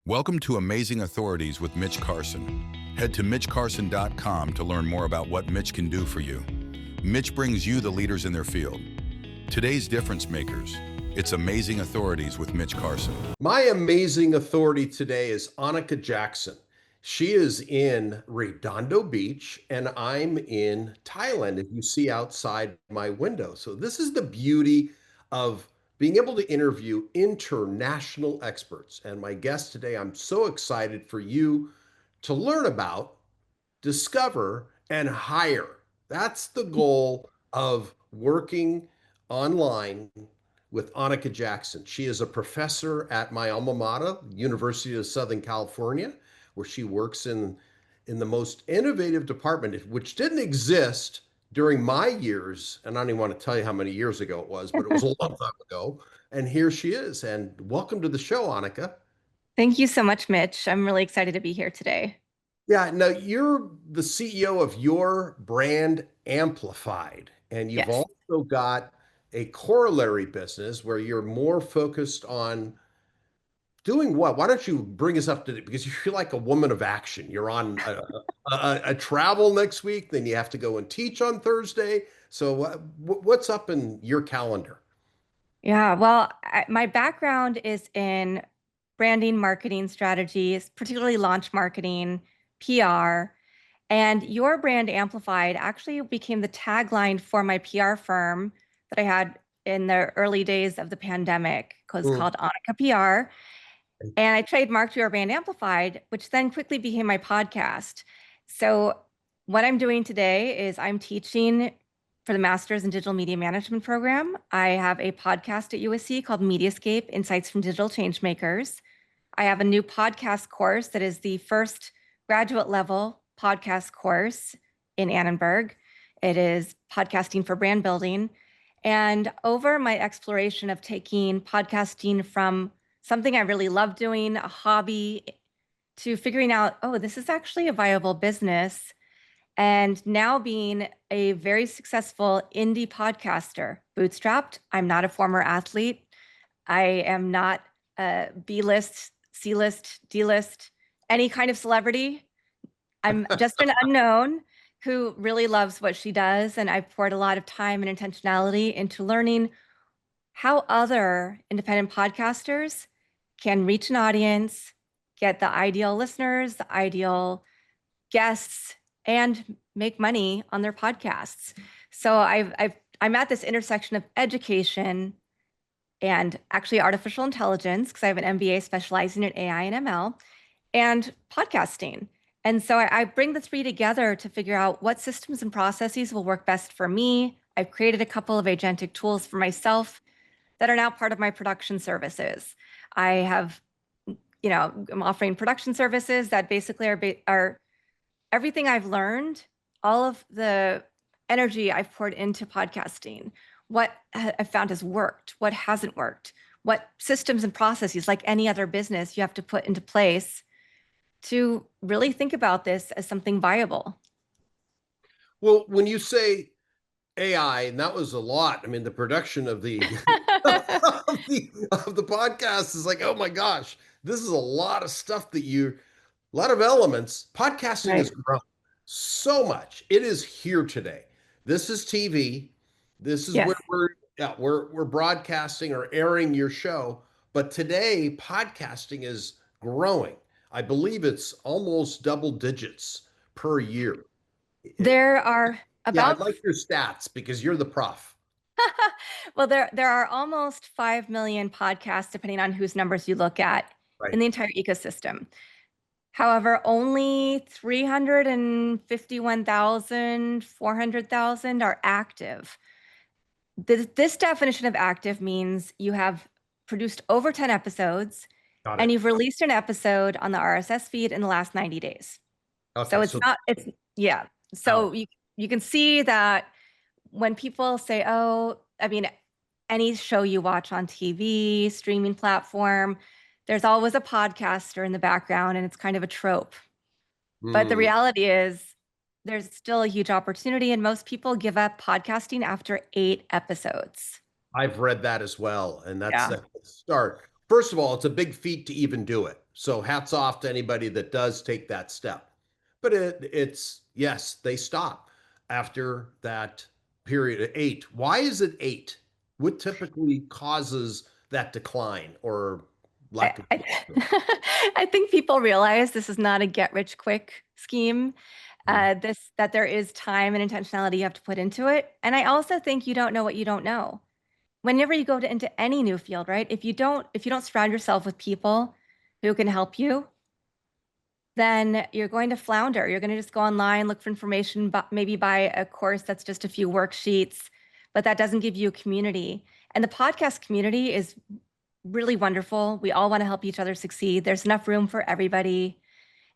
Welcome to Amazing Authorities with Mitch Carson. Head to mitchcarson.com to learn more about what Mitch can do for you. Mitch brings you the leaders in their field. Today's difference makers. It's Amazing Authorities with Mitch Carson. My amazing authority today is Anika Jackson. She is in Redondo Beach and I'm in Thailand, if you see outside my window. So this is the beauty of being able to interview international experts. And my guest today, I'm so excited for you to learn about, discover, and hire. That's the goal of working online with Anika Jackson. She is a professor at my alma mater, University of Southern California, where she works in the most innovative department, which didn't exist during my years. And I don't even want to tell you how many years ago it was, but it was a long time ago. And here she is. And welcome to the show, Anika. Thank you so much, Mitch. I'm really excited to be here today. Yeah, now you're the CEO of Your Brand Amplified, and you've Yes. also got a corollary business where you're more focused on doing what? Why don't you bring us up to date? Because you're like a woman of action. You're on a travel next week, then you have to go and teach on Thursday. So what's up in your calendar? Yeah, well, my background is in branding, marketing strategies, particularly launch marketing, PR, and Your Brand Amplified actually became the tagline for my PR firm that I had in the early days of the pandemic. It was called Anika PR. And I trademarked Your Brand Amplified, which then quickly became my podcast. So what I'm doing today is I'm teaching for the Masters in Digital Media Management program. I have a podcast at USC called Mediascape, Insights from Digital Changemakers. I have a new podcast course that is the first graduate level podcast course in Annenberg. It is podcasting for brand building. And over my exploration of taking podcasting from something I really love doing, a hobby, to figuring out, oh, this is actually a viable business. And now being a very successful indie podcaster, bootstrapped. I'm not a former athlete. I am not a B-list, C-list, D-list, any kind of celebrity. I'm just an unknown who really loves what she does. And I've poured a lot of time and intentionality into learning how other independent podcasters can reach an audience, get the ideal listeners, the ideal guests, and make money on their podcasts. So I'm at this intersection of education and actually artificial intelligence, because I have an MBA specializing in AI and ML, and podcasting. And so I bring the three together to figure out what systems and processes will work best for me. I've created a couple of agentic tools for myself that are now part of my production services. I have, I'm offering production services that basically are everything I've learned, all of the energy I've poured into podcasting, what I've found has worked, what hasn't worked, what systems and processes, like any other business, you have to put into place to really think about this as something viable. Well, when you say AI, and that was a lot. I mean, the production of the of the podcast is like, oh my gosh, this is a lot of stuff a lot of elements. Podcasting has grown so much. It is here today. This is TV. This is where we're broadcasting or airing your show. But today, podcasting is growing. I believe it's almost double digits per year. There are about, I'd like your stats because you're the prof. well, there are almost 5 million podcasts, depending on whose numbers you look at, in the entire ecosystem. However, only 351,000, 400,000 are active. This definition of active means you have produced over 10 episodes and you've released an episode on the RSS feed in the last 90 days. Okay, so So you can see that when people say, oh, I mean, any show you watch on TV, streaming platform, there's always a podcaster in the background and it's kind of a trope. But the reality is there's still a huge opportunity and most people give up podcasting after 8 episodes. I've read that as well. And that's the start. First of all, it's a big feat to even do it. So hats off to anybody that does take that step. But it's yes, they stop after that period of 8. Why is it 8? What typically causes that decline or I, lack of I, I think people realize this is not a get rich quick scheme. That there is time and intentionality you have to put into it. And I also think you don't know what you don't know. Whenever you go into any new field, right? If you don't surround yourself with people who can help you, then you're going to flounder. You're going to just go online, look for information, maybe buy a course that's just a few worksheets, but that doesn't give you a community. And the podcast community is really wonderful. We all want to help each other succeed. There's enough room for everybody.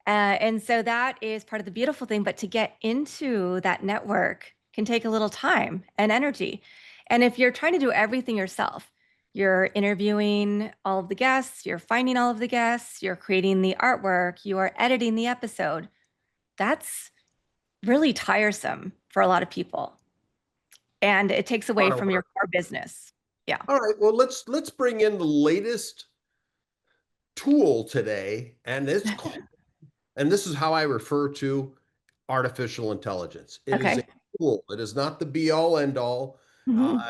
And so that is part of the beautiful thing. But to get into that network can take a little time and energy. And if you're trying to do everything yourself, you're interviewing all of the guests, you're finding all of the guests, you're creating the artwork, you are editing the episode. That's really tiresome for a lot of people. And it takes away from your core business. Yeah. All right, well, let's bring in the latest tool today, and this is how I refer to artificial intelligence. It is a Okay. tool. It is not the be all end all. Mhm.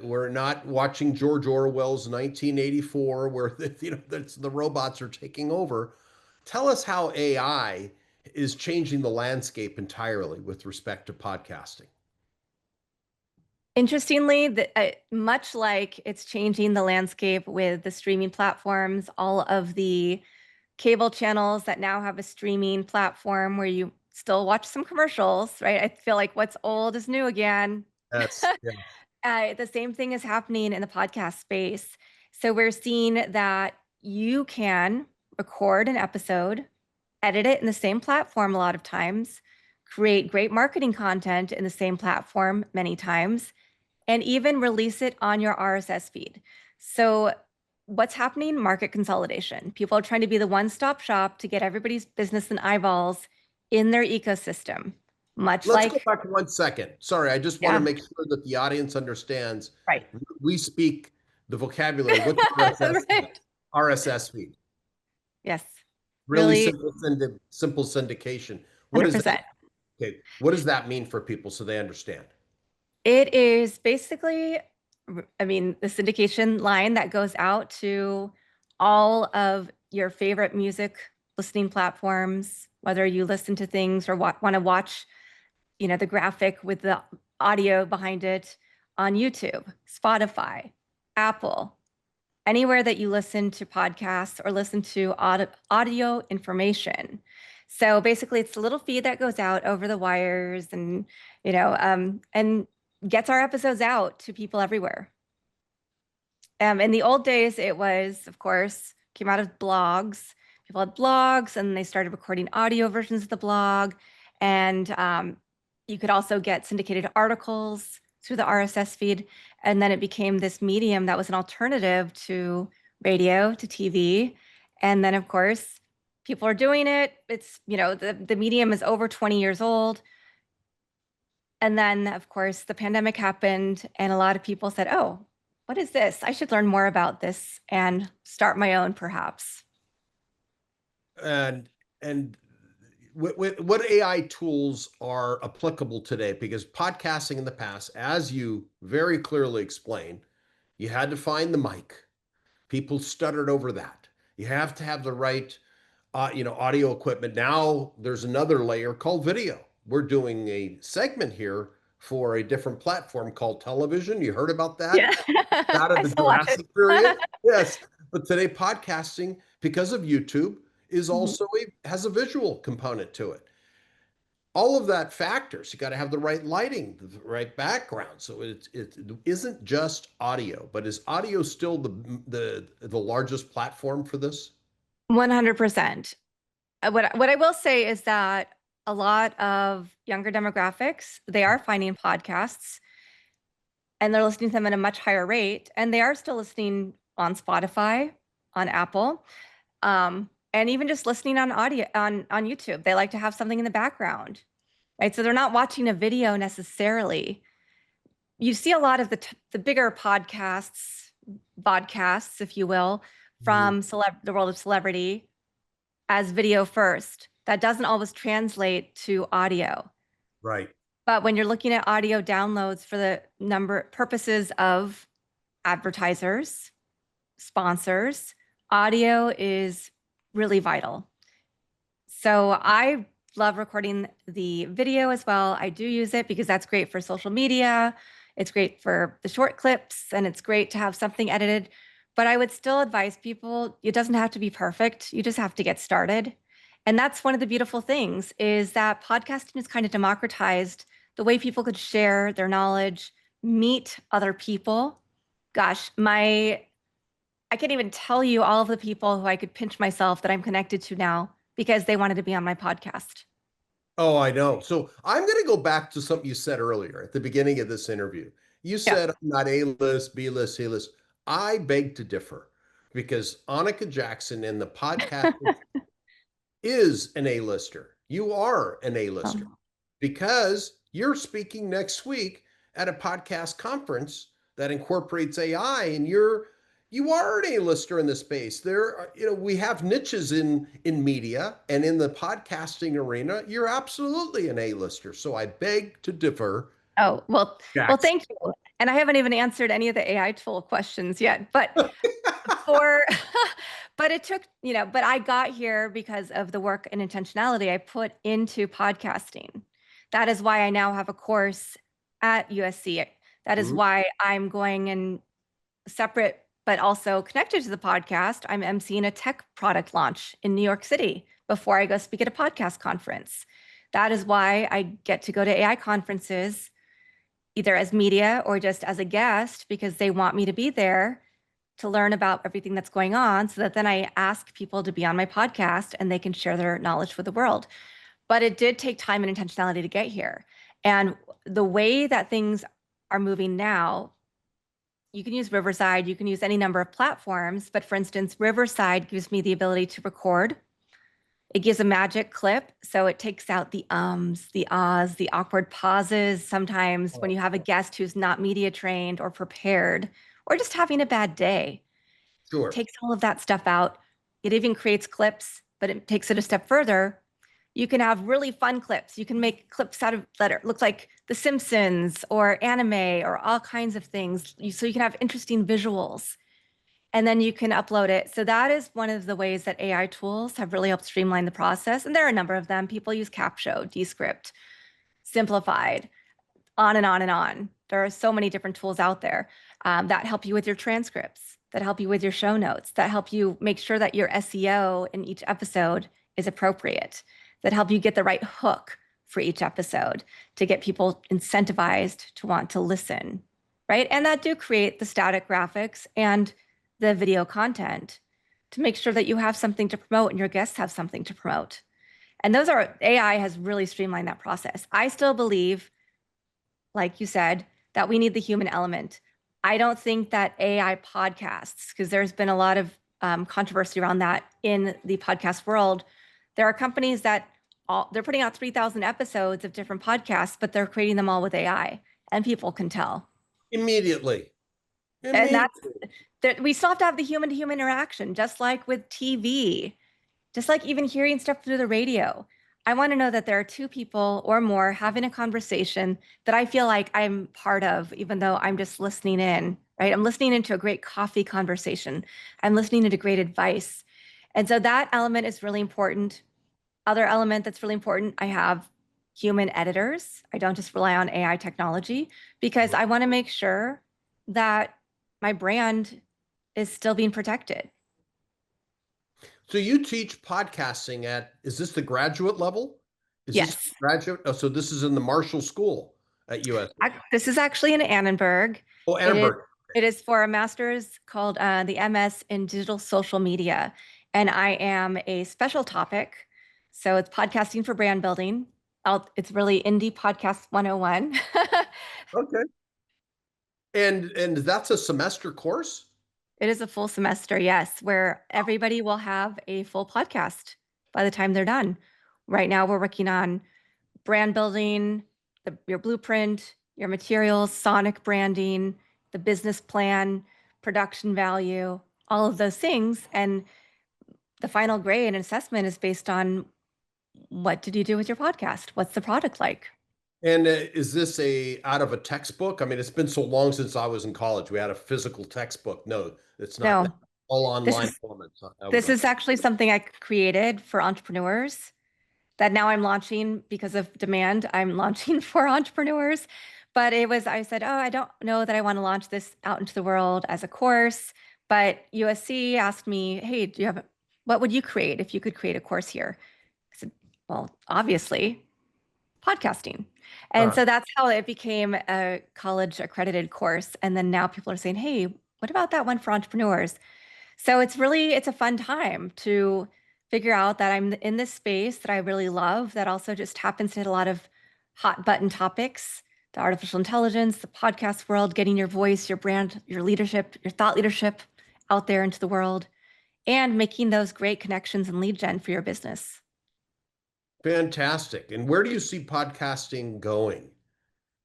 We're not watching George Orwell's 1984, where the robots are taking over. Tell us how AI is changing the landscape entirely with respect to podcasting. Interestingly, much like it's changing the landscape with the streaming platforms, all of the cable channels that now have a streaming platform where you still watch some commercials, right? I feel like what's old is new again. Yes. Yeah. The same thing is happening in the podcast space. So we're seeing that you can record an episode, edit it in the same platform a lot of times, create great marketing content in the same platform many times, and even release it on your RSS feed. So what's happening? Market consolidation. People are trying to be the one-stop shop to get everybody's business and eyeballs in their ecosystem. Much Let's go like, back 1 second. Sorry, I just want to yeah, make sure that the audience understands. right. We speak the vocabulary. What's RSS? Right. RSS feed. Yes, Really really simple syndication. What is that? 100%. Okay. What does that mean for people so they understand? It is basically, I mean, the syndication line that goes out to all of your favorite music listening platforms, whether you listen to things or want to watch, the graphic with the audio behind it on YouTube, Spotify, Apple, anywhere that you listen to podcasts or listen to audio information. So basically, it's a little feed that goes out over the wires and gets our episodes out to people everywhere. In the old days, it was, of course, came out of blogs. People had blogs, and they started recording audio versions of the blog. And you could also get syndicated articles through the RSS feed. And then it became this medium that was an alternative to radio, to TV. And then, of course, people are doing it. It's, the medium is over 20 years old. And then, of course, the pandemic happened, and a lot of people said, oh, what is this? I should learn more about this and start my own, perhaps. And what AI tools are applicable today? Because podcasting in the past, as you very clearly explained, you had to find the mic. People stuttered over that. You have to have the right, audio equipment. Now there's another layer called video. We're doing a segment here for a different platform called television. You heard about that? Yeah, Out of I the still watch it. Jurassic period? Yes. But today, podcasting, because of YouTube, is Mhm. also has a visual component to it. All of that factors. You got to have the right lighting, the right background. So it isn't just audio, but is audio still the largest platform for this? 100%. What I will say is that a lot of younger demographics, they are finding podcasts and they're listening to them at a much higher rate. And they are still listening on Spotify, on Apple, and even just listening on audio on YouTube. They like to have something in the background, right? So they're not watching a video necessarily. You see a lot of the bigger podcasts, vodcasts, if you will, Mhm. from the world of celebrity. as video first. That doesn't always translate to audio. Right. But when you're looking at audio downloads for the purposes of advertisers, sponsors, audio is really vital. So I love recording the video as well. I do use it because that's great for social media. It's great for the short clips, and it's great to have something edited. But I would still advise people, it doesn't have to be perfect. You just have to get started. And that's one of the beautiful things, is that podcasting is kind of democratized the way people could share their knowledge, meet other people. Gosh, I can't even tell you all of the people who I could pinch myself that I'm connected to now because they wanted to be on my podcast. Oh, I know. So I'm going to go back to something you said earlier at the beginning of this interview. You Yeah. said I'm not A-list, B-list, C-list. I beg to differ, because Anika Jackson in the podcast is an A-lister. You are an A-lister Um, because you're speaking next week at a podcast conference that incorporates AI, and you are an A-lister in the space. There are, we have niches in media and in the podcasting arena. You're absolutely an A-lister. So I beg to differ, oh, well, Jackson. thank you. And I haven't even answered any of the AI tool questions yet, but for, but it took, but I got here because of the work and intentionality I put into podcasting. That is why I now have a course at USC. That is Mhm. why I'm going in separate, but also connected to the podcast. I'm emceeing a tech product launch in New York City before I go speak at a podcast conference. That is why I get to go to AI conferences, either as media or just as a guest, because they want me to be there to learn about everything that's going on, so that then I ask people to be on my podcast and they can share their knowledge with the world. But it did take time and intentionality to get here. And the way that things are moving now, you can use Riverside, you can use any number of platforms, but for instance, Riverside gives me the ability to record. It gives a magic clip, so it takes out the ums, the ahs, the awkward pauses. Sometimes when you have a guest who's not media trained or prepared, or just having a bad day, Sure. takes all of that stuff out. It even creates clips, but it takes it a step further. You can have really fun clips. You can make clips out of that look like The Simpsons or anime or all kinds of things. So you can have interesting visuals, and then you can upload it. So that is one of the ways that AI tools have really helped streamline the process. And there are a number of them. People use Capsho, Descript, Simplified, on and on and on. There are so many different tools out there that help you with your transcripts, that help you with your show notes, that help you make sure that your SEO in each episode is appropriate, that help you get the right hook for each episode to get people incentivized to want to listen, right? And that do create the static graphics and the video content to make sure that you have something to promote and your guests have something to promote. And those are, AI has really streamlined that process. I still believe, like you said, that we need the human element. I don't think that AI podcasts, because there's been a lot of controversy around that in the podcast world. There are companies that they're putting out 3,000 episodes of different podcasts, but they're creating them all with AI, and people can tell. Immediately. And that's Immediately. that we still have to have the human to human interaction, just like with TV, just like even hearing stuff through the radio. I want to know that there are two people or more having a conversation that I feel like I'm part of, even though I'm just listening in, right? I'm listening into a great coffee conversation. I'm listening into great advice. And so that element is really important. Other element that's really important, I have human editors. I don't just rely on AI technology, because I want to make sure that my brand is still being protected. So you teach podcasting is this the graduate level? Is this Yes. graduate? Oh, so this is in the Marshall School at USC. This is actually in Annenberg. Oh, It is Annenberg. it is for a master's called the MS in Digital Social Media, and I am a special topic. So it's podcasting for brand building. It's really indie podcast 101. Okay. And that's a semester course? It is a full semester, yes, where everybody will have a full podcast by the time they're done. Right now, we're working on brand building, your blueprint, your materials, sonic branding, the business plan, production value, all of those things. And the final grade and assessment is based on what did you do with your podcast? What's the product like? And is this out of a textbook? I mean, it's been so long since I was in college. We had a physical textbook. No, it's not No, all this online is formats. I would this is actually something I created for entrepreneurs that now I'm launching because of demand. I'm launching for entrepreneurs. But I said, oh, I don't know that I want to launch this out into the world as a course. But USC asked me, hey, what would you create if you could create a course here? I said, well, obviously, podcasting. And so that's how it became a college accredited course. And then now people are saying, hey, what about that one for entrepreneurs? So it's a fun time to figure out that I'm in this space that I really love that also just happens to hit a lot of hot button topics, the artificial intelligence, the podcast world, getting your voice, your brand, your leadership, your thought leadership out there into the world, and making those great connections and lead gen for your business. fantastic. And where do you see podcasting going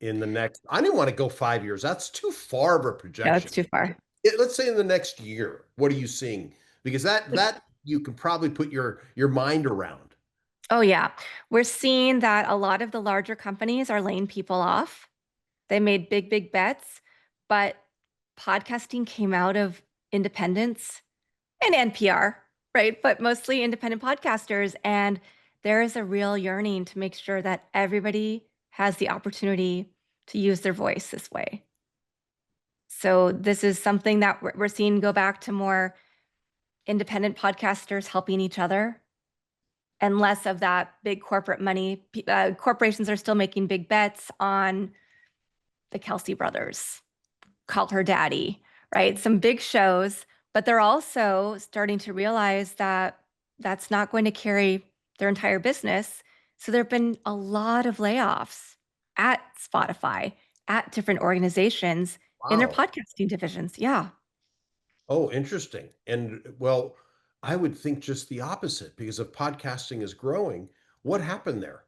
in the next? I didn't want to go 5 years. That's too far of a No, projection. it's too far. Let's say in the next year, what are you seeing? Because that you can probably put your mind around. Oh, yeah. We're seeing that a lot of the larger companies are laying people off. They made big, big bets, but podcasting came out of independence and NPR, right? But mostly independent podcasters. And there is a real yearning to make sure that everybody has the opportunity to use their voice this way. So this is something that we're seeing go back to more independent podcasters helping each other and less of that big corporate money. Corporations are still making big bets on the Kelsey brothers, Call Her Daddy, right? Some big shows, but they're also starting to realize that that's not going to carry their entire business. So there have been a lot of layoffs at Spotify, at different organizations in their Wow. podcasting divisions. Yeah. Oh, interesting. And well, I would think just the opposite because if podcasting is growing, what happened there?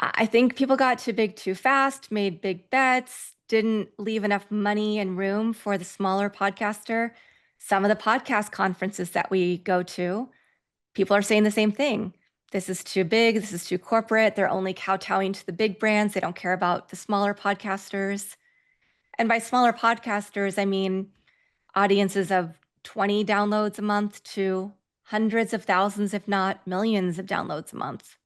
I think people got too big too fast, made big bets, didn't leave enough money and room for the smaller podcaster. Some of the podcast conferences that we go to, people are saying the same thing. This is too big. This is too corporate. They're only kowtowing to the big brands. They don't care about the smaller podcasters. And by smaller podcasters, I mean audiences of 20 downloads a month to hundreds of thousands, if not millions of downloads a month.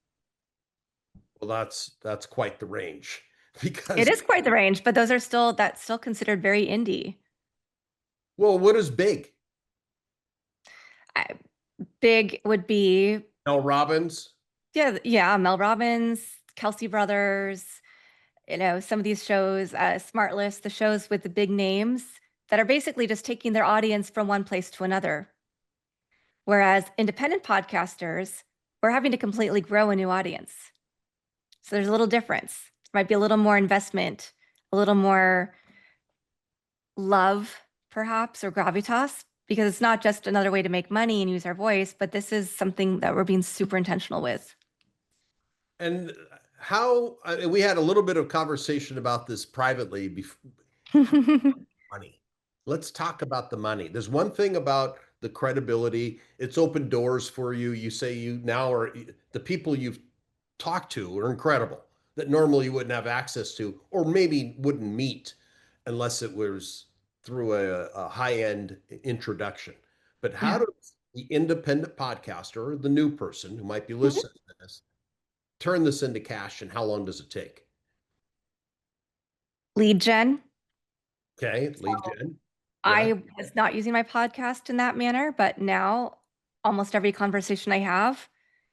Well, that's quite the range It because is quite the range, but that's still considered very indie. well, what is big? I, big would be Mel Robbins? yeah, Mel Robbins, Kelsey Brothers, some of these shows, Smart List, the shows with the big names that are basically just taking their audience from one place to another. Whereas independent podcasters, we're having to completely grow a new audience. So there's a little difference. There might be a little more investment, a little more love, perhaps, or gravitas, because it's not just another way to make money and use our voice, but this is something that we're being super intentional with. And we had a little bit of conversation about this privately before. Money. Let's talk about the money. There's one thing about the credibility. It's opened doors for you. You say you now are the people you've talked to are incredible that normally you wouldn't have access to, or maybe wouldn't meet unless it was through a high-end introduction. But how Yeah. does the independent podcaster or the new person who might be listening to this turn this into cash, and how long does it take? Lead gen. Okay, lead gen. Yeah. I was not using my podcast in that manner, but now almost every conversation I have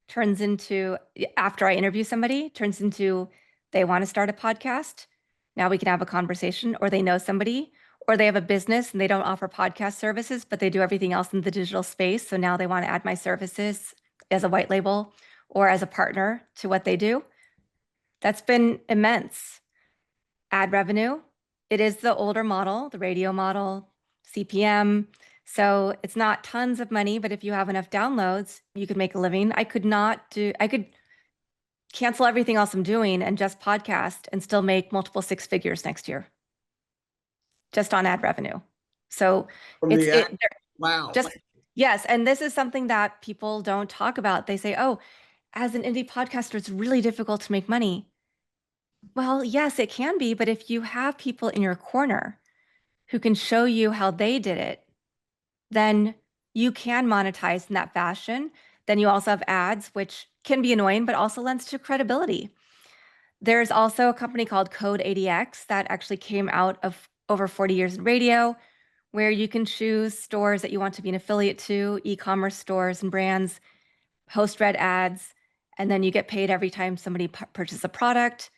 turns into, after I interview somebody, turns into they want to start a podcast. Now we can have a conversation, or they know somebody, or they have a business and they don't offer podcast services, but they do everything else in the digital space. So now they want to add my services as a white label or as a partner to what they do. That's been immense. Ad revenue. It is the older model, the radio model, CPM. So it's not tons of money, but if you have enough downloads, you could make a living. I could cancel everything else I'm doing and just podcast and still make multiple six figures next year just on ad revenue. So From it's the it, ad, wow. just Yes, and this is something that people don't talk about. They say, oh, as an indie podcaster, it's really difficult to make money. Well, yes, it can be, but if you have people in your corner who can show you how they did it, then you can monetize in that fashion. Then you also have ads, which can be annoying, but also lends to credibility. There's also a company called Code ADX that actually came out of over 40 years in radio, where you can choose stores that you want to be an affiliate to, e-commerce stores and brands, host read ads, and then you get paid every time somebody purchases a product.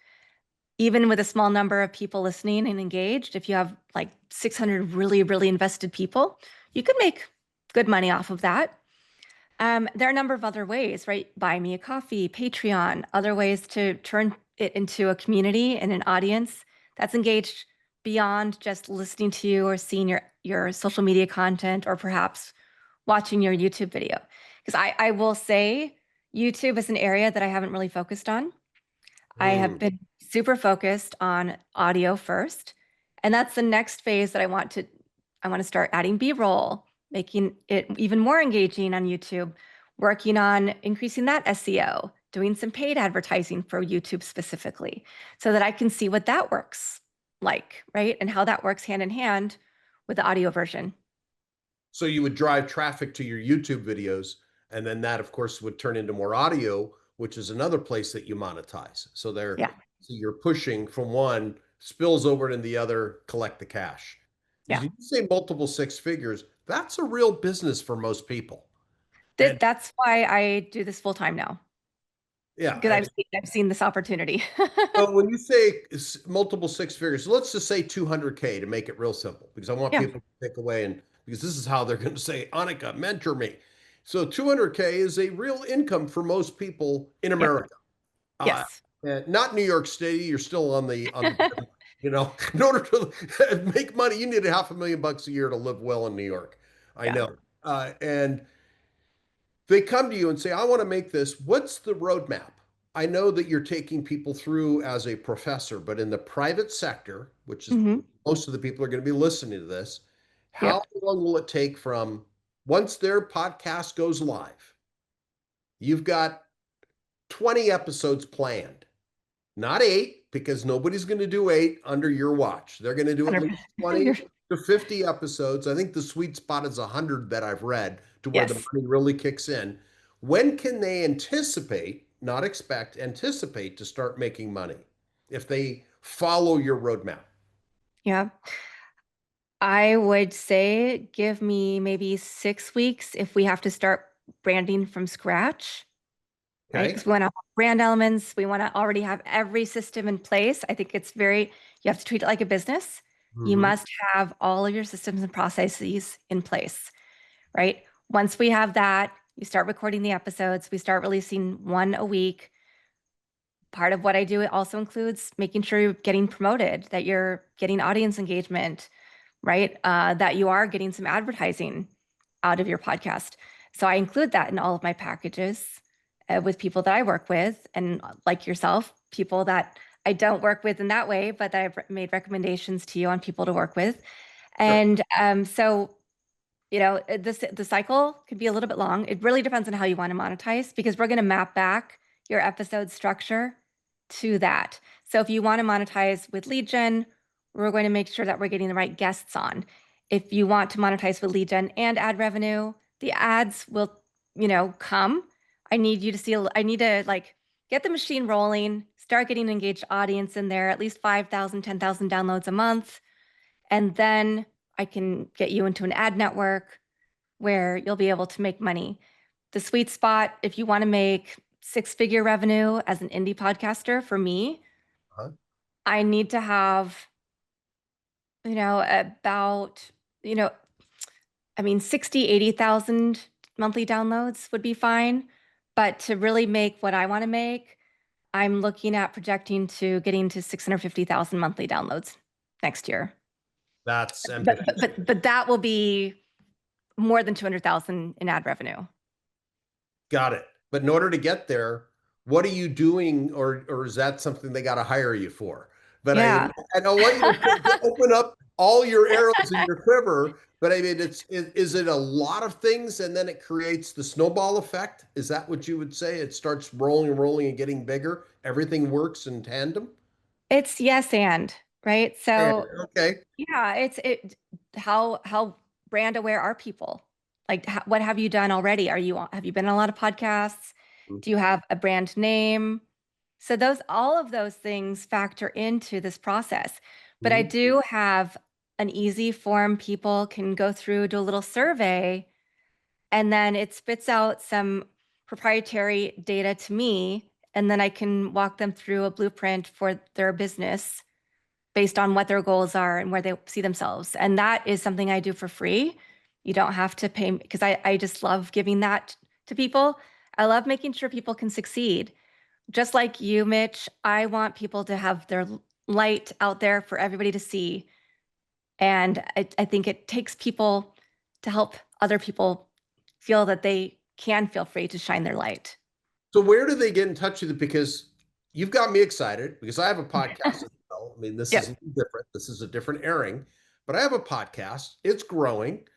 Even with a small number of people listening and engaged, if you have like 600 really, really invested people, you could make good money off of that. There are a number of other ways, right? Buy me a coffee, Patreon, other ways to turn it into a community and an audience that's engaged beyond just listening to you or seeing your social media content or perhaps watching your YouTube video. Because I will say YouTube is an area that I haven't really focused on. I have been super focused on audio first, and that's the next phase that I want to start adding B-roll, making it even more engaging on YouTube, working on increasing that SEO, doing some paid advertising for YouTube specifically, so that I can see what that works like, right? And how that works hand in hand with the audio version. So you would drive traffic to your YouTube videos, and then that, of course, would turn into more audio, which is another place that you monetize. So Yeah, you're pushing from one, spills over into the other, collect the cash. yeah. You say multiple six figures. That's a real business for most people. And That's why I do this full time now, yeah, because I've seen this opportunity. so when you say multiple six figures, let's just say 200K to make it real simple, because I want Yeah. people to take away, and because this is how they're going to say, Anika, mentor me. So 200K is a real income for most people in Yep. America. Uh, Yes. Not New York City. You're still on the, in order to make money, you need $500,000 a year to live well in New York. I Yeah. know. And they come to you and say, I want to make this. What's the roadmap? I know that you're taking people through as a professor, but in the private sector, which is Hmm. most of the people are going to be listening to this, how Yep. long will it take from once their podcast goes live? You've got 20 episodes planned, not 8, because nobody's going to do 8 under your watch. They're going to do at least 100%. 20 to 50 episodes. I think the sweet spot is 100 that I've read, to where the Yes. money really kicks in. When can they anticipate, not expect, anticipate to start making money if they follow your roadmap? Yeah. I would say give me maybe 6 weeks if we have to start branding from scratch, right? Okay. Because we want to have brand elements. We want to already have every system in place. I think you have to treat it like a business. You Mhm. must have all of your systems and processes in place, right? Once we have that, you start recording the episodes. We start releasing one a week. Part of what I do, it also includes making sure you're getting promoted, that you're getting audience engagement, right? That you are getting some advertising out of your podcast. So I include that in all of my packages with people that I work with, and like yourself, people that I don't work with in that way, but that I've made recommendations to you on people to work with. Sure. And so, the cycle could be a little bit long. It really depends on how you want to monetize, because we're going to map back your episode structure to that. So if you want to monetize with lead gen, we're going to make sure that we're getting the right guests on. If you want to monetize with lead gen and ad revenue, the ads will, come. I need to like get the machine rolling, start getting an engaged audience in there, at least 5,000, 10,000 downloads a month. And then I can get you into an ad network where you'll be able to make money. The sweet spot, if you want to make six-figure revenue as an indie podcaster, for me, Uh-huh. I need to have, about, you know, 60, 80,000 monthly downloads would be fine. But to really make what I want to make, I'm looking at projecting to getting to 650,000 monthly downloads next year. That's But, ambitious. but that will be more than 200,000 in ad revenue. Got it. But in order to get there, what are you doing, or is that something they got to hire you for? But Yeah. I don't want you to open up all your arrows in your quiver. But I mean, is it a lot of things and then it creates the snowball effect? Is that what you would say? It starts rolling and rolling and getting bigger. Everything works in tandem. It's yes and, right? So Okay. yeah, how brand aware are people? Like what have you done already? Have you been on a lot of podcasts? Do you have a brand name? So all of those things factor into this process. But I Mhm. do have an easy form people can go through, do a little survey, and then it spits out some proprietary data to me, and then I can walk them through a blueprint for their business based on what their goals are and where they see themselves. And that is something I do for free. You don't have to pay because I just love giving that to people. I love making sure people can succeed. Just like you, Mitch, I want people to have their light out there for everybody to see. And I think it takes people to help other people feel that they can feel free to shine their light. So where do they get in touch with you? Because you've got me excited because I have a podcast as well. I mean, this is Yep. different. This is a different airing, but I have a podcast. It's growing.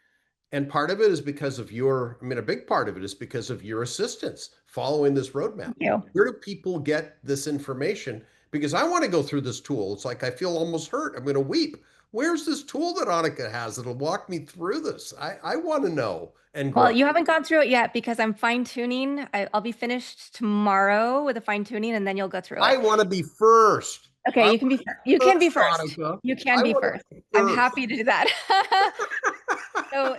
And part of it is because of I mean, a big part of it is because of your assistance following this roadmap. Thank you. Where do people get this information? Because I want to go through this tool. It's like I feel almost hurt. I'm going to weep. Where's this tool that Anika has that'll walk me through this? I want to know and Well, grow. you haven't gone through it yet because I'm fine tuning. I'll be finished tomorrow with a fine tuning, and then you'll go through I it. want to be first. Okay, I you can be want to be you can be first, first. Anika. You can I be want first. to be I'm first. happy to do that. So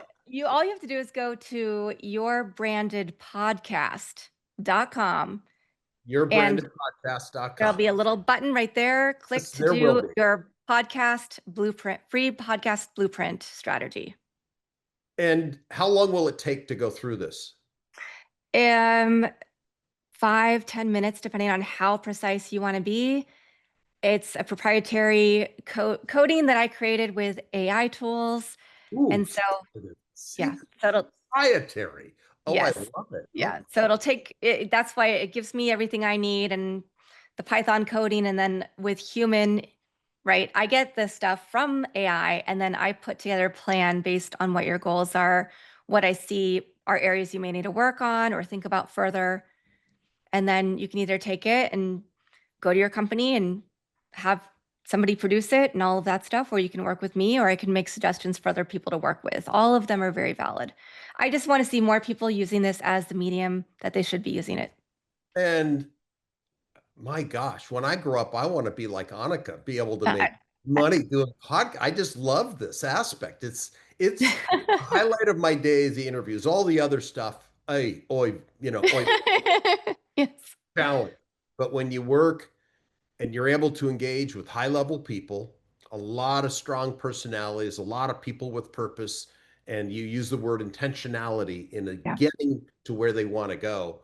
all you have to do is go to yourbrandedpodcast.com, and there'll Yourbrandedpodcast.com. be a little button right there. Click Yes, to there will do be. your podcast blueprint, free podcast blueprint strategy. And how long will it take to go through this? 5-10 minutes, depending on how precise you want to be. It's a proprietary coding that I created with AI tools. Ooh, And so, yeah, secret so it'll, proprietary. Oh, I yes. love it. Yeah. So it'll take it, that's why it gives me everything I need and the Python coding. And then with human, right, I get this stuff from AI and then I put together a plan based on what your goals are, what I see are areas you may need to work on or think about further. And then you can either take it and go to your company and have somebody produce it and all of that stuff, or you can work with me, or I can make suggestions for other people to work with. All of them are very valid. I just want to see more people using this as the medium that they should be using it. And my gosh, when I grow up, I want to be like Anika, be able to Uh, make money doing podcast. I just love this aspect. It's the highlight of my day is the interviews. All the other stuff, oi, Yes. challenge. But when you work and you're able to engage with high level people, a lot of strong personalities, a lot of people with purpose, and you use the word intentionality in Yeah. getting to where they want to go.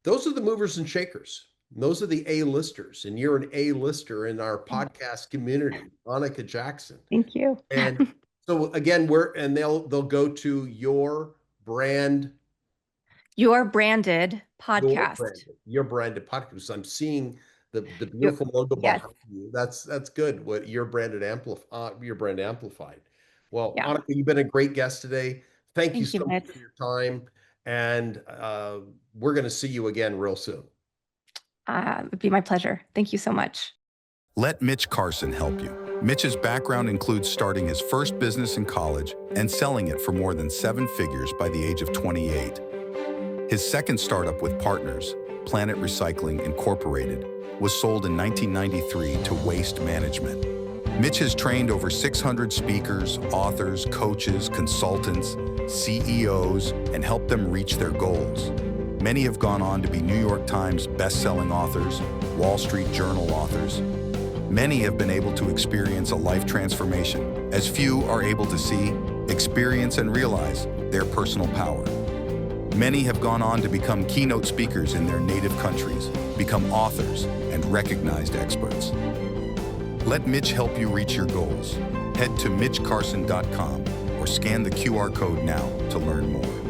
Those are the movers and shakers. Those are the A-listers, and you're an A-lister in our podcast community, Anika Jackson. Thank you. And so again, they'll go to Your branded podcast. your branded podcast. I'm seeing the Your, beautiful logo yes. behind you. That's good. What your brand amplified. Well, Yeah. Anika, you've been a great guest today. Thank you Thank you, so much Mitch. for your time, and we're going to see you again real soon. It'd be my pleasure. Thank you so much. Let Mitch Carson help you. Mitch's background includes starting his first business in college and selling it for more than 7 figures by the age of 28. His second startup with partners, Planet Recycling Incorporated, was sold in 1993 to Waste Management. Mitch has trained over 600 speakers, authors, coaches, consultants, CEOs, and helped them reach their goals. Many have gone on to be New York Times best-selling authors, Wall Street Journal authors. Many have been able to experience a life transformation, as few are able to see, experience, and realize their personal power. Many have gone on to become keynote speakers in their native countries, become authors, and recognized experts. Let Mitch help you reach your goals. Head to mitchcarson.com or scan the QR code now to learn more.